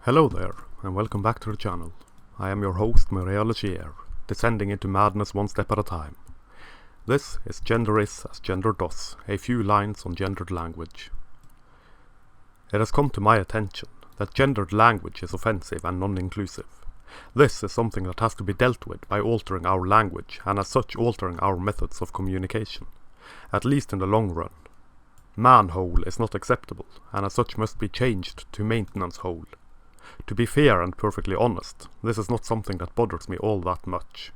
Hello there, and welcome back to the channel. I am your host, Allegiere, descending into madness one step at a time. This is Gender Is as Gender Does, a few lines on gendered language. It has come to my attention that gendered language is offensive and non-inclusive. This is something that has to be dealt with by altering our language, and as such altering our methods of communication, at least in the long run. Manhole is not acceptable, and as such must be changed to maintenance hole. To be fair and perfectly honest, this is not something that bothers me all that much.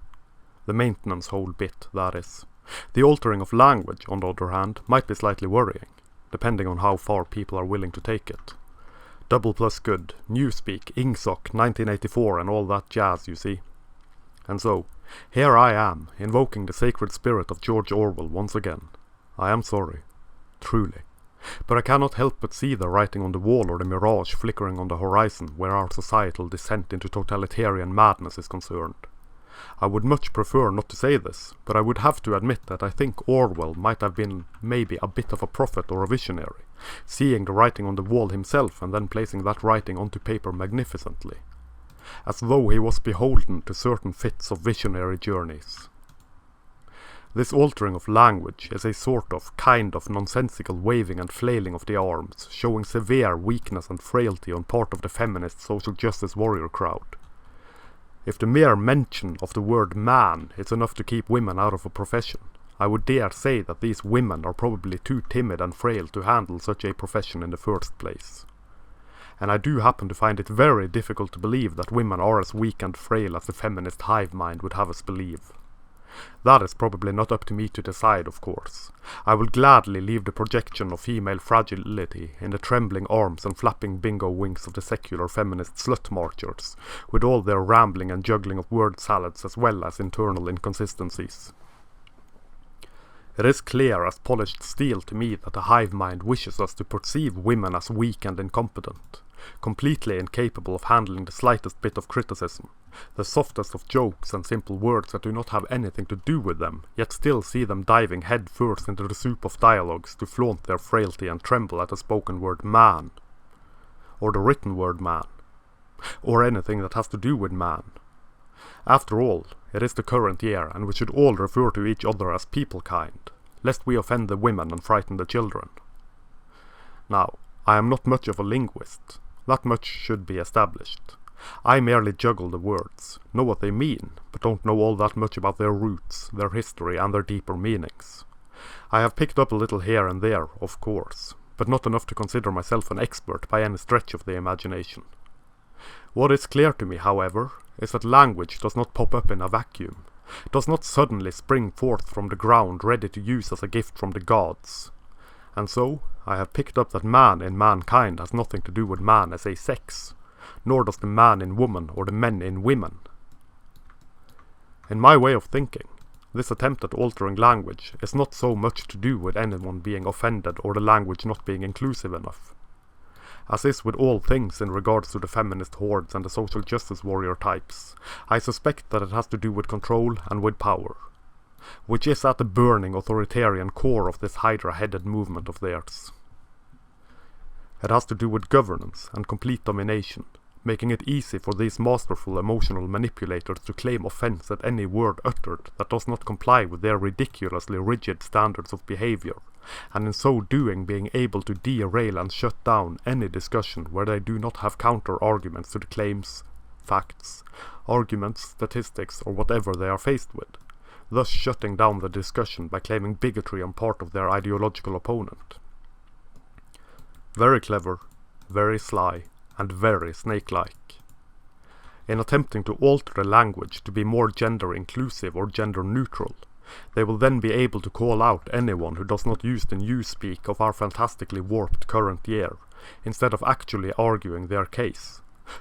The maintenance hole bit, that is. The altering of language, on the other hand, might be slightly worrying, depending on how far people are willing to take it. Double plus good, Newspeak, Ingsoc, 1984 and all that jazz, you see. And so, here I am, invoking the sacred spirit of George Orwell once again. I am sorry. Truly. But I cannot help but see the writing on the wall or the mirage flickering on the horizon where our societal descent into totalitarian madness is concerned. I would much prefer not to say this, but I would have to admit that I think Orwell might have been maybe a bit of a prophet or a visionary, seeing the writing on the wall himself and then placing that writing onto paper magnificently, as though he was beholden to certain fits of visionary journeys. This altering of language is a sort of, kind of nonsensical waving and flailing of the arms, showing severe weakness and frailty on part of the feminist social justice warrior crowd. If the mere mention of the word man is enough to keep women out of a profession, I would dare say that these women are probably too timid and frail to handle such a profession in the first place. And I do happen to find it very difficult to believe that women are as weak and frail as the feminist hive mind would have us believe. That is probably not up to me to decide, of course. I will gladly leave the projection of female fragility in the trembling arms and flapping bingo wings of the secular feminist slut marchers, with all their rambling and juggling of word salads as well as internal inconsistencies. It is clear as polished steel to me that the hive mind wishes us to perceive women as weak and incompetent, completely incapable of handling the slightest bit of criticism, the softest of jokes and simple words that do not have anything to do with them, yet still see them diving head first into the soup of dialogues to flaunt their frailty and tremble at the spoken word man, or the written word man, or anything that has to do with man. After all, it is the current year, and we should all refer to each other as people-kind, lest we offend the women and frighten the children. Now, I am not much of a linguist. That much should be established. I merely juggle the words, know what they mean, but don't know all that much about their roots, their history, and their deeper meanings. I have picked up a little here and there, of course, but not enough to consider myself an expert by any stretch of the imagination. What is clear to me, however, is that language does not pop up in a vacuum, does not suddenly spring forth from the ground ready to use as a gift from the gods. And so, I have picked up that man in mankind has nothing to do with man as a sex, nor does the man in woman or the men in women. In my way of thinking, this attempt at altering language is not so much to do with anyone being offended or the language not being inclusive enough. As is with all things in regards to the feminist hordes and the social justice warrior types, I suspect that it has to do with control and with power, which is at the burning authoritarian core of this hydra-headed movement of theirs. It has to do with governance and complete domination, making it easy for these masterful emotional manipulators to claim offense at any word uttered that does not comply with their ridiculously rigid standards of behavior, and in so doing being able to derail and shut down any discussion where they do not have counter-arguments to the claims, facts, arguments, statistics, or whatever they are faced with, thus shutting down the discussion by claiming bigotry on part of their ideological opponent. Very clever, very sly, and very snake-like. In attempting to alter the language to be more gender-inclusive or gender-neutral, they will then be able to call out anyone who does not use the newspeak of our fantastically warped current year, instead of actually arguing their case,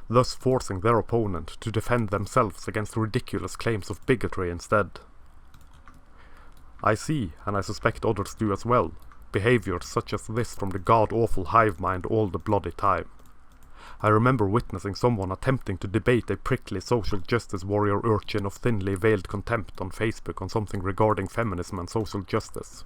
thus forcing their opponent to defend themselves against ridiculous claims of bigotry instead. I see, and I suspect others do as well, behaviours such as this from the god-awful hive mind all the bloody time. I remember witnessing someone attempting to debate a prickly social justice warrior urchin of thinly veiled contempt on Facebook on something regarding feminism and social justice.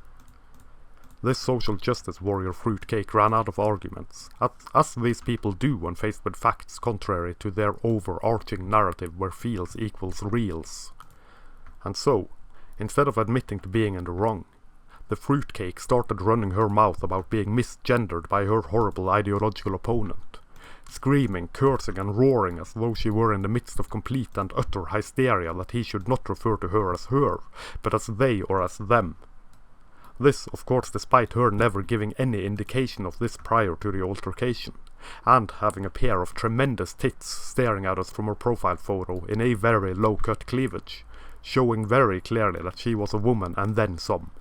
This social justice warrior fruitcake ran out of arguments, as these people do when faced with facts contrary to their overarching narrative where feels equals reals. And so, instead of admitting to being in the wrong, the fruitcake started running her mouth about being misgendered by her horrible ideological opponent, screaming, cursing and roaring as though she were in the midst of complete and utter hysteria that he should not refer to her, but as they or as them. This, of course, despite her never giving any indication of this prior to the altercation, and having a pair of tremendous tits staring at us from her profile photo in a very low-cut cleavage, showing very clearly that she was a woman and then some.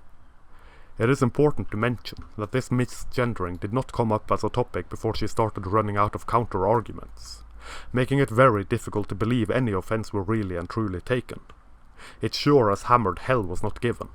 It is important to mention that this misgendering did not come up as a topic before she started running out of counter-arguments, making it very difficult to believe any offence were really and truly taken. It sure as hammered hell was not given,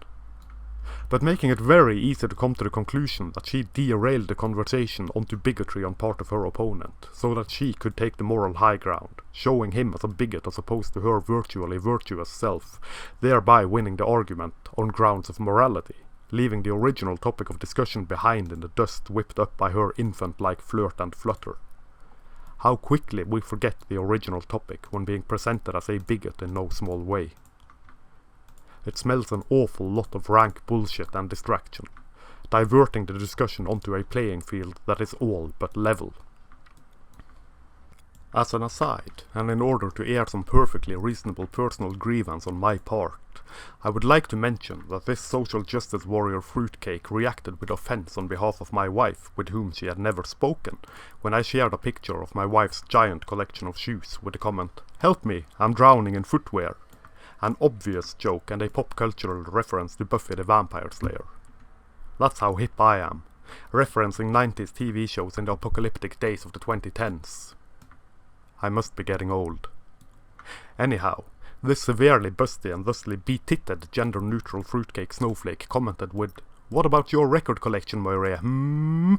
but making it very easy to come to the conclusion that she derailed the conversation onto bigotry on part of her opponent, so that she could take the moral high ground, showing him as a bigot as opposed to her virtually virtuous self, thereby winning the argument on grounds of morality, leaving the original topic of discussion behind in the dust whipped up by her infant-like flirt and flutter. How quickly we forget the original topic when being presented as a bigot in no small way. It smells an awful lot of rank bullshit and distraction, diverting the discussion onto a playing field that is all but level. As an aside, and in order to air some perfectly reasonable personal grievance on my part, I would like to mention that this social justice warrior fruitcake reacted with offence on behalf of my wife, with whom she had never spoken, when I shared a picture of my wife's giant collection of shoes with the comment, "Help me, I'm drowning in footwear," an obvious joke and a pop cultural reference to Buffy the Vampire Slayer. That's how hip I am, referencing 90s TV shows in the apocalyptic days of the 2010s. I must be getting old. Anyhow, this severely busty and thusly betitted gender-neutral fruitcake snowflake commented with, "What about your record collection, Moiret?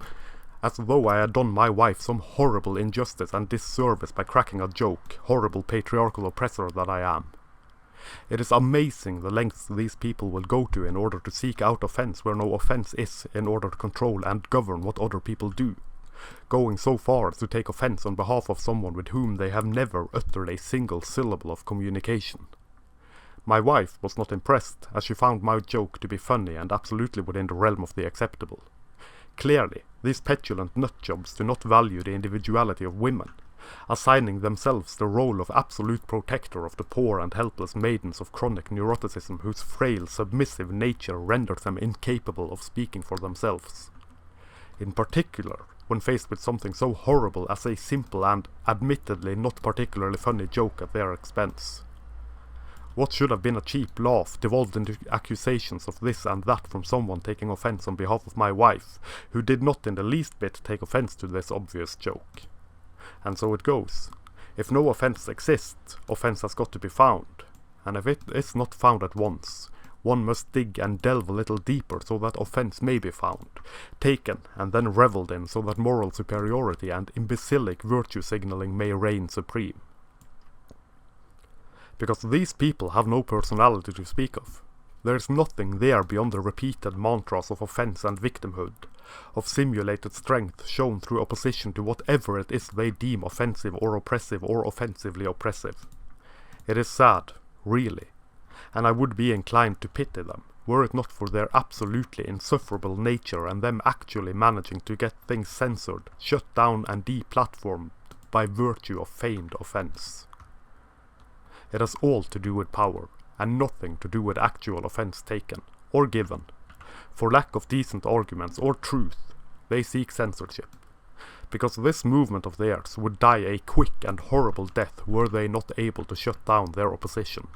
As though I had done my wife some horrible injustice and disservice by cracking a joke, horrible patriarchal oppressor that I am. It is amazing the lengths these people will go to in order to seek out offence where no offence is, in order to control and govern what other people do, going so far as to take offence on behalf of someone with whom they have never uttered a single syllable of communication. My wife was not impressed, as she found my joke to be funny and absolutely within the realm of the acceptable. Clearly, these petulant nutjobs do not value the individuality of women, assigning themselves the role of absolute protector of the poor and helpless maidens of chronic neuroticism whose frail, submissive nature renders them incapable of speaking for themselves. In particular, when faced with something so horrible as a simple and, admittedly not particularly funny joke at their expense. What should have been a cheap laugh devolved into accusations of this and that from someone taking offence on behalf of my wife, who did not in the least bit take offence to this obvious joke. And so it goes. If no offence exists, offence has got to be found, and if it is not found at once, one must dig and delve a little deeper so that offence may be found, taken and then revelled in so that moral superiority and imbecilic virtue signalling may reign supreme. Because these people have no personality to speak of. There is nothing there beyond the repeated mantras of offence and victimhood, of simulated strength shown through opposition to whatever it is they deem offensive or offensively oppressive. It is sad, really, and I would be inclined to pity them, were it not for their absolutely insufferable nature and them actually managing to get things censored, shut down and deplatformed by virtue of feigned offence. It has all to do with power, and nothing to do with actual offence taken, or given. For lack of decent arguments or truth, they seek censorship. Because this movement of theirs would die a quick and horrible death were they not able to shut down their opposition.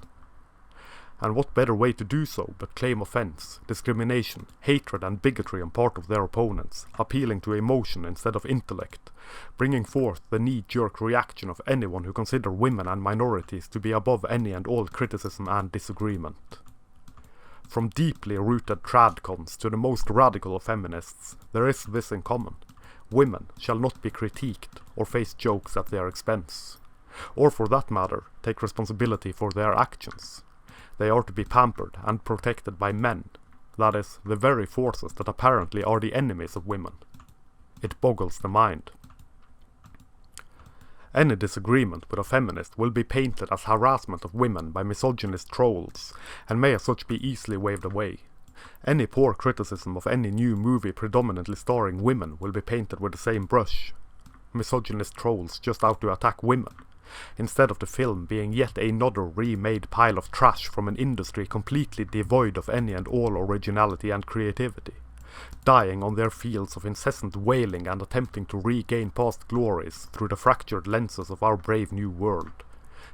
And what better way to do so but claim offence, discrimination, hatred and bigotry on part of their opponents, appealing to emotion instead of intellect, bringing forth the knee-jerk reaction of anyone who consider women and minorities to be above any and all criticism and disagreement. From deeply rooted tradcons to the most radical of feminists, there is this in common. Women shall not be critiqued or face jokes at their expense, or for that matter, take responsibility for their actions. They are to be pampered and protected by men, that is, the very forces that apparently are the enemies of women. It boggles the mind. Any disagreement with a feminist will be painted as harassment of women by misogynist trolls, and may as such be easily waved away. Any poor criticism of any new movie predominantly starring women will be painted with the same brush. Misogynist trolls just out to attack women, instead of the film being yet another remade pile of trash from an industry completely devoid of any and all originality and creativity, dying on their fields of incessant wailing and attempting to regain past glories through the fractured lenses of our brave new world,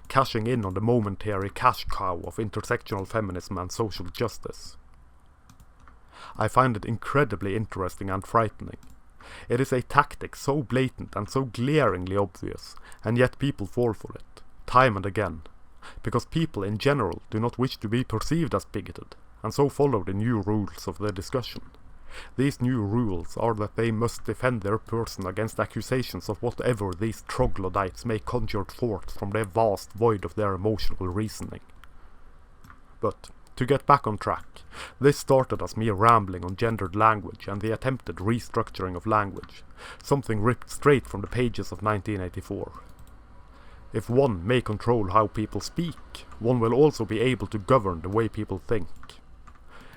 cashing in on the momentary cash cow of intersectional feminism and social justice. I find it incredibly interesting and frightening. It is a tactic so blatant and so glaringly obvious, and yet people fall for it, time and again, because people in general do not wish to be perceived as bigoted, and so follow the new rules of the discussion. These new rules are that they must defend their person against accusations of whatever these troglodytes may conjure forth from the vast void of their emotional reasoning. But, to get back on track, this started as me rambling on gendered language and the attempted restructuring of language, something ripped straight from the pages of 1984. If one may control how people speak, one will also be able to govern the way people think.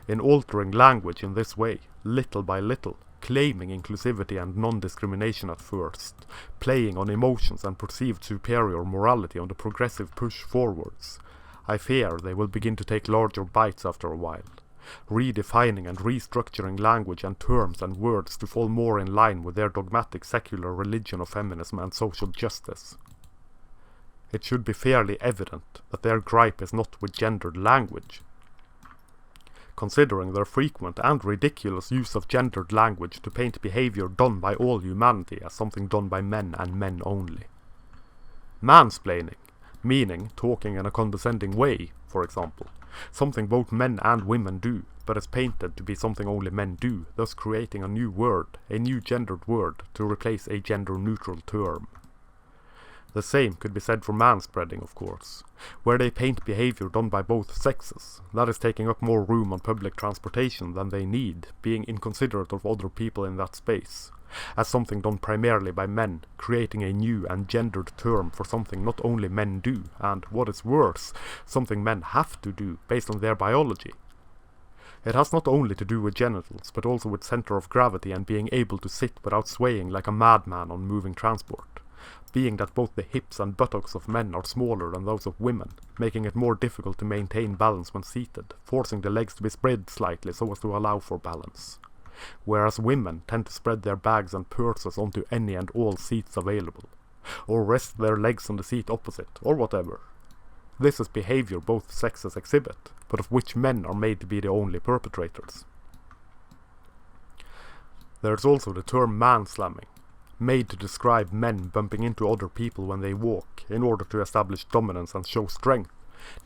In altering language in this way, little by little, claiming inclusivity and non-discrimination at first, playing on emotions and perceived superior morality on the progressive push forwards, I fear they will begin to take larger bites after a while, redefining and restructuring language and terms and words to fall more in line with their dogmatic secular religion of feminism and social justice. It should be fairly evident that their gripe is not with gendered language. Considering their frequent and ridiculous use of gendered language to paint behavior done by all humanity as something done by men and men only. Mansplaining, meaning talking in a condescending way, for example, something both men and women do, but is painted to be something only men do, thus creating a new word, a new gendered word, to replace a gender-neutral term. The same could be said for manspreading, of course, where they paint behavior done by both sexes, that is taking up more room on public transportation than they need, being inconsiderate of other people in that space, as something done primarily by men, creating a new and gendered term for something not only men do, and, what is worse, something men have to do, based on their biology. It has not only to do with genitals, but also with center of gravity and being able to sit without swaying like a madman on moving transport, being that both the hips and buttocks of men are smaller than those of women, making it more difficult to maintain balance when seated, forcing the legs to be spread slightly so as to allow for balance. Whereas women tend to spread their bags and purses onto any and all seats available, or rest their legs on the seat opposite, or whatever. This is behavior both sexes exhibit, but of which men are made to be the only perpetrators. There is also the term manslamming, made to describe men bumping into other people when they walk, in order to establish dominance and show strength,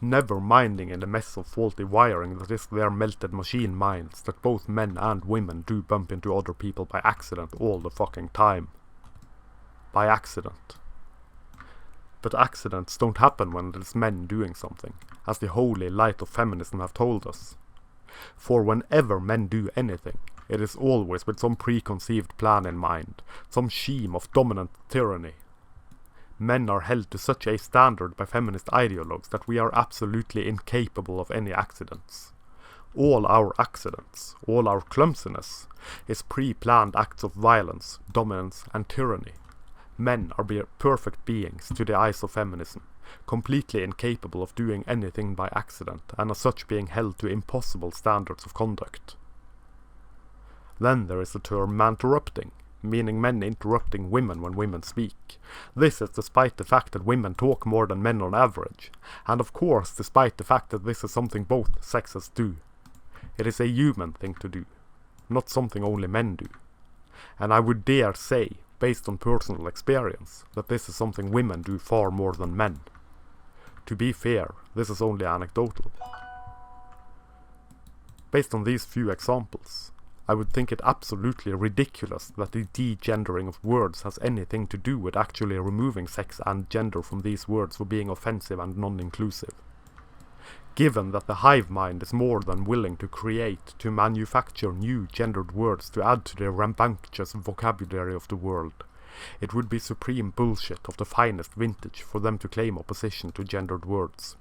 never minding in the mess of faulty wiring that is their melted machine minds that both men and women do bump into other people by accident all the fucking time. By accident. But accidents don't happen when it is men doing something, as the holy light of feminism have told us. For whenever men do anything, it is always with some preconceived plan in mind, some scheme of dominant tyranny. Men are held to such a standard by feminist ideologues that we are absolutely incapable of any accidents. All our accidents, all our clumsiness, is pre-planned acts of violence, dominance and tyranny. Men are perfect beings to the eyes of feminism, completely incapable of doing anything by accident, and as such being held to impossible standards of conduct. Then there is the term manterrupting, meaning men interrupting women when women speak. This is despite the fact that women talk more than men on average, and of course despite the fact that this is something both sexes do. It is a human thing to do, not something only men do. And I would dare say, based on personal experience, that this is something women do far more than men. To be fair, this is only anecdotal. Based on these few examples, I would think it absolutely ridiculous that the de-gendering of words has anything to do with actually removing sex and gender from these words for being offensive and non-inclusive. given that the hive mind is more than willing to manufacture new gendered words to add to the rambunctious vocabulary of the world. It would be supreme bullshit of the finest vintage for them to claim opposition to gendered words.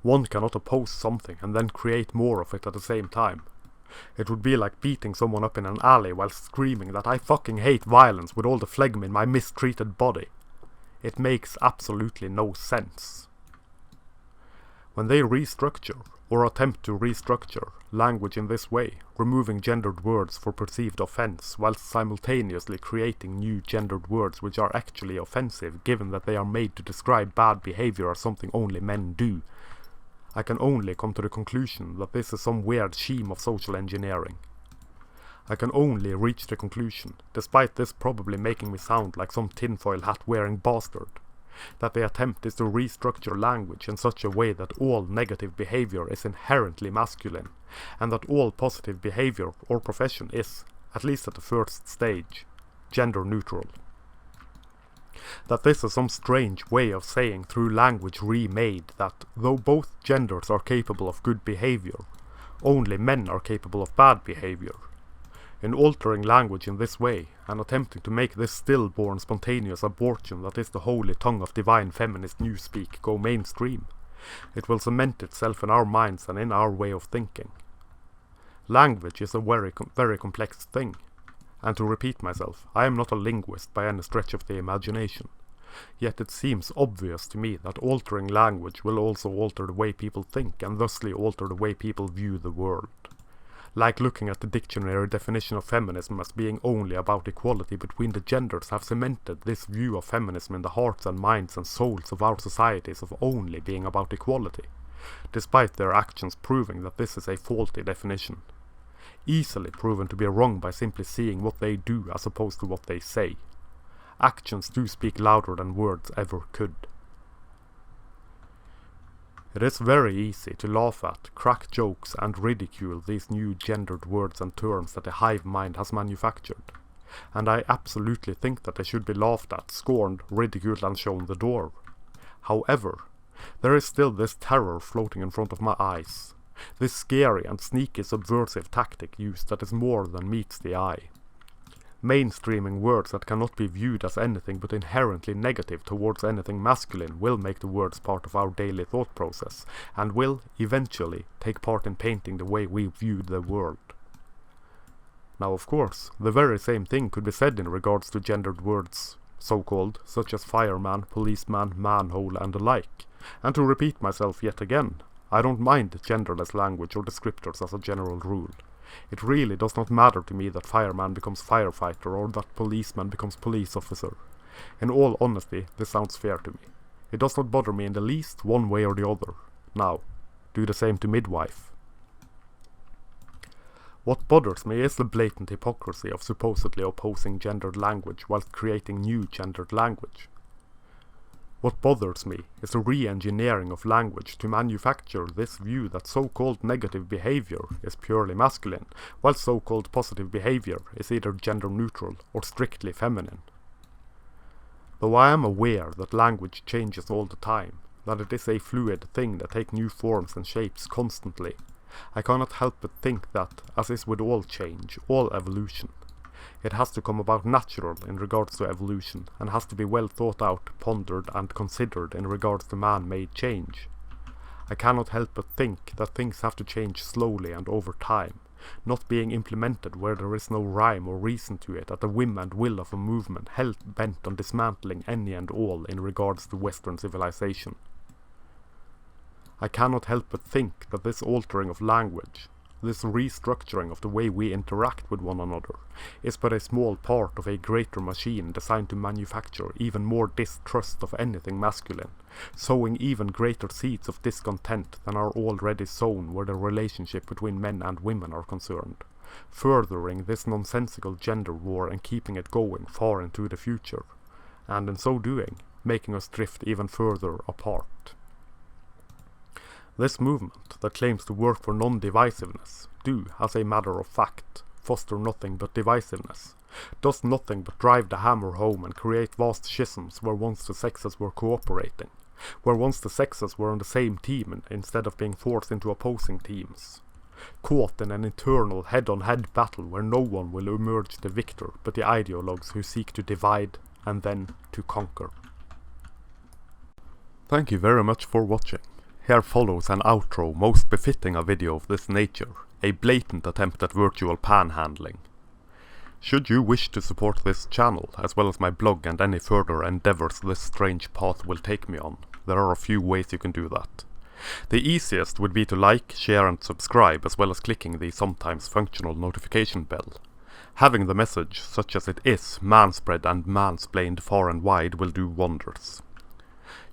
One cannot oppose something and then create more of it at the same time. It would be like beating someone up in an alley while screaming that I fucking hate violence with all the phlegm in my mistreated body. It makes absolutely no sense. When they restructure, or attempt to restructure, language in this way, removing gendered words for perceived offense, whilst simultaneously creating new gendered words which are actually offensive given that they are made to describe bad behavior as something only men do, I can only come to the conclusion that this is some weird scheme of social engineering. I can only reach the conclusion, despite this probably making me sound like some tinfoil hat wearing bastard, that the attempt is to restructure language in such a way that all negative behavior is inherently masculine, and that all positive behavior or profession is, at least at the first stage, gender neutral. That this is some strange way of saying through language remade that, though both genders are capable of good behavior, only men are capable of bad behavior. In altering language in this way, and attempting to make this stillborn spontaneous abortion that is the holy tongue of divine feminist newspeak go mainstream, it will cement itself in our minds and in our way of thinking. Language is a very complex thing. And to repeat myself, I am not a linguist by any stretch of the imagination. Yet it seems obvious to me that altering language will also alter the way people think and thusly alter the way people view the world. Like looking at the dictionary definition of feminism as being only about equality between the genders have cemented this view of feminism in the hearts and minds and souls of our societies of only being about equality, despite their actions proving that this is a faulty definition. Easily proven to be wrong by simply seeing what they do as opposed to what they say. Actions do speak louder than words ever could. It is very easy to laugh at, crack jokes and ridicule these new gendered words and terms that the hive mind has manufactured. And I absolutely think that they should be laughed at, scorned, ridiculed and shown the door. However, there is still this terror floating in front of my eyes. This scary and sneaky subversive tactic used that is more than meets the eye. Mainstreaming words that cannot be viewed as anything but inherently negative towards anything masculine will make the words part of our daily thought process, and will, eventually, take part in painting the way we view the world. Now of course, the very same thing could be said in regards to gendered words, so-called, such as fireman, policeman, manhole and the like, and to repeat myself yet again, I don't mind genderless language or descriptors as a general rule. It really does not matter to me that fireman becomes firefighter or that policeman becomes police officer. In all honesty, this sounds fair to me. It does not bother me in the least one way or the other. Now, do the same to midwife. What bothers me is the blatant hypocrisy of supposedly opposing gendered language whilst creating new gendered language. What bothers me is the re-engineering of language to manufacture this view that so-called negative behavior is purely masculine, while so-called positive behavior is either gender-neutral or strictly feminine. Though I am aware that language changes all the time, that it is a fluid thing that takes new forms and shapes constantly, I cannot help but think that, as is with all change, all evolution, it has to come about natural in regards to evolution, and has to be well thought out, pondered and considered in regards to man-made change. I cannot help but think that things have to change slowly and over time, not being implemented where there is no rhyme or reason to it at the whim and will of a movement hell-bent on dismantling any and all in regards to Western civilization. I cannot help but think that this altering of language, this restructuring of the way we interact with one another, is but a small part of a greater machine designed to manufacture even more distrust of anything masculine, sowing even greater seeds of discontent than are already sown where the relationship between men and women are concerned, furthering this nonsensical gender war and keeping it going far into the future, and in so doing, making us drift even further apart. This movement, that claims to work for non-divisiveness, do, as a matter of fact, foster nothing but divisiveness, does nothing but drive the hammer home and create vast schisms where once the sexes were cooperating, where once the sexes were on the same team instead of being forced into opposing teams. Caught in an eternal head-on-head battle where no one will emerge the victor but the ideologues who seek to divide and then to conquer. Thank you very much for watching. Here follows an outro most befitting a video of this nature, a blatant attempt at virtual panhandling. Should you wish to support this channel, as well as my blog and any further endeavors this strange path will take me on, there are a few ways you can do that. The easiest would be to like, share and subscribe, as well as clicking the sometimes functional notification bell. Having the message, such as it is, manspread and mansplained far and wide will do wonders.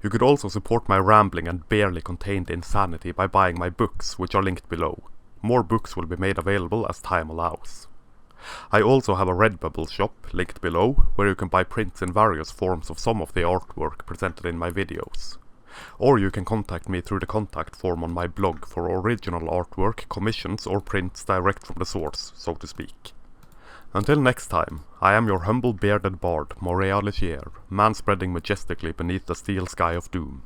You could also support my rambling and barely contained insanity by buying my books, which are linked below. More books will be made available as time allows. I also have a Redbubble shop, linked below, where you can buy prints in various forms of some of the artwork presented in my videos. Or you can contact me through the contact form on my blog for original artwork, commissions or prints direct from the source, so to speak. Until next time, I am your humble bearded bard, Moiret Allegiere, manspreading majestically beneath the steel sky of doom.